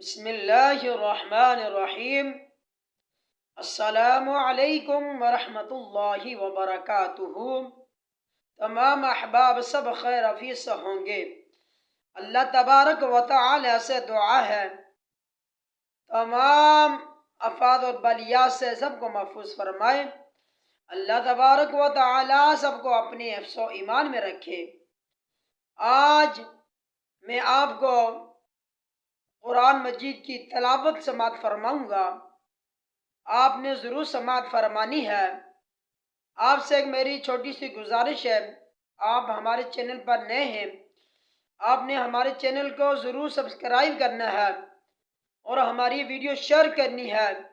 बिस्मिल्लाहिर्रहमानिर्रहीम। अस्सलामु अलैकुम वरहमतुल्लाहि वबरकातुहू। तमाम अहबाब सब खैर हफीज़ होंगे। अल्लाह तबारक व तआला से दुआ है तमाम आफात और बलियात से सबको महफूज फरमाए। अल्लाह तबारक व तआला सबको अपने हिफ्ज़ व ईमान में रखे। आज मैं आपको कुरान मजीद की तलावत समात फरमाऊंगा। आपने ज़रूर समात फरमानी है। आपसे एक मेरी छोटी सी गुजारिश है, आप हमारे चैनल पर नए हैं, आपने हमारे चैनल को ज़रूर सब्सक्राइब करना है और हमारी वीडियो शेयर करनी है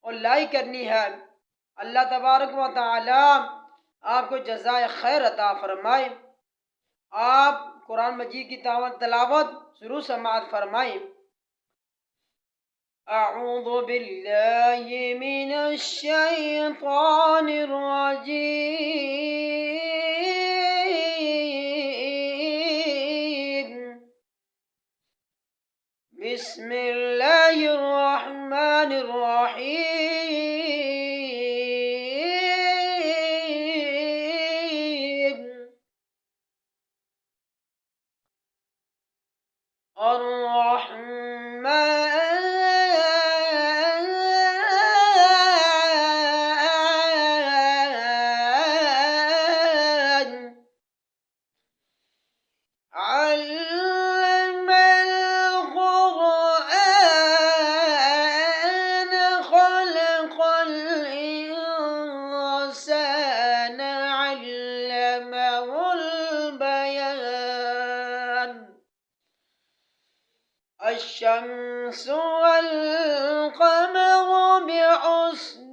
और लाइक करनी है। अल्लाह तबारक व तआला आपको जज़ाए खैर अता फरमाए। आप कुरान मजीद की तलावत ज़रूर समात फरमाएँ। अऊज़ु बिल्लाहि मिनश शैतानिर रजीम। बिस्मिल्लाहिर रहमानिर रहीम। علم القرآن خلق الإنسان علمه البيان الشمس والقمر بحسبان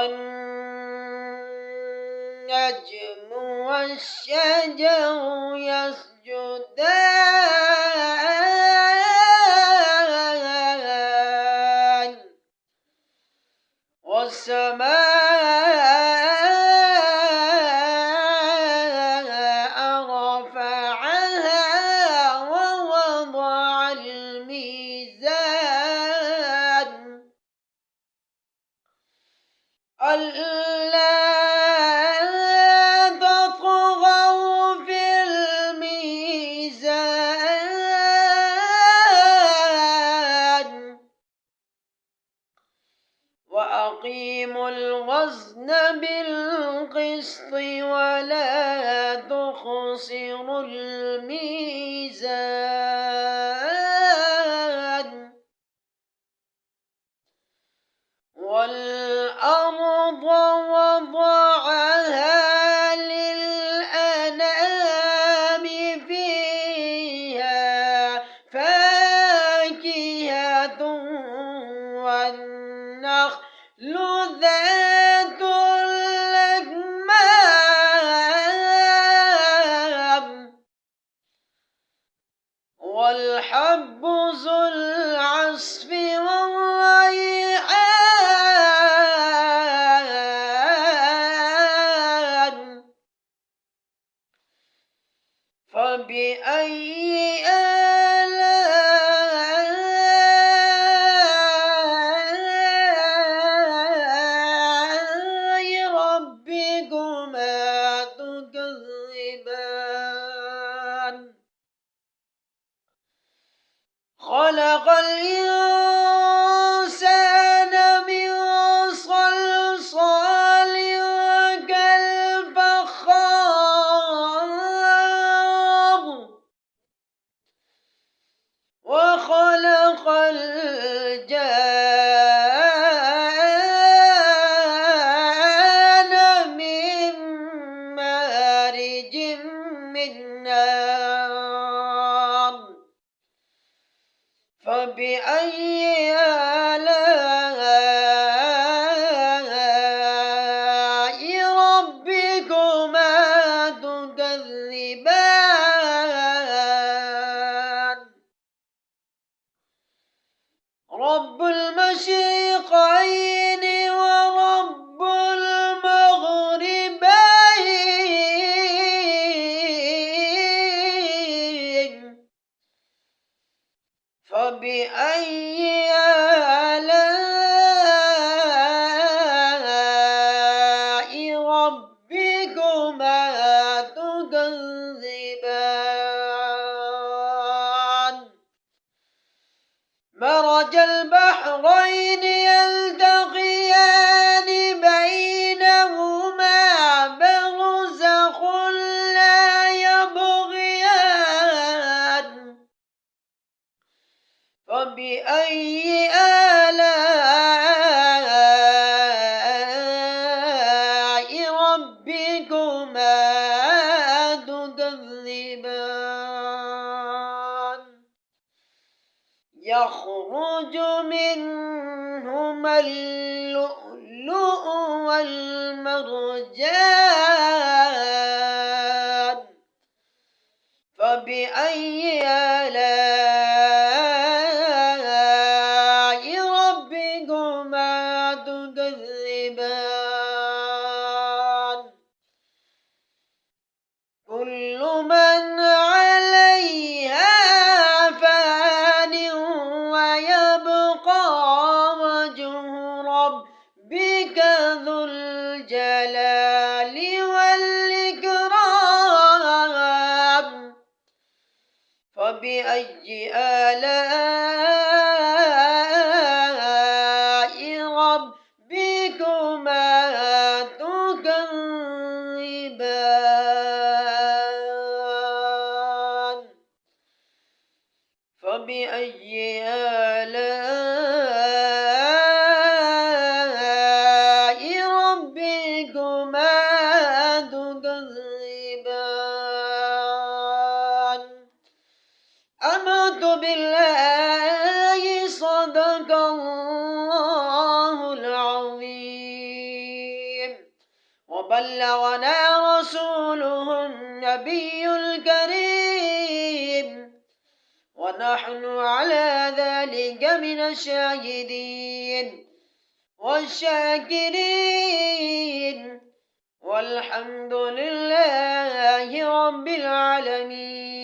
والنجم والشجر يسجدان والسماء رفعها ووضع الميزان ألا تطغوا في الميزان وأقيموا الوزن بالقسط ولا تخسروا الميزان والأرض وضعها للأنام فيها فاكهة والنخل ذات الأكمام والحب ذو العصف والريحان فبأي آلاء ربكما تكذبان خلق الإنسان من صلصال كالفخار وخلق الجان من مارج من نار فبأي يخرج منهما اللؤلؤ والمرجان فبأي آلاء ربكما تكذبان كل من عليها فان ويبقى وجه ربك ذو الجلال والإكرام فبأي آلاء ربكما تكذبان فبأي آلاء ربكما تكذبان آمنت بالله صدق الله العظيم وبلغنا رسوله النبي الكريم ونحن على ذلك من الشاهدين والشاكرين والحمد لله رب العالمين.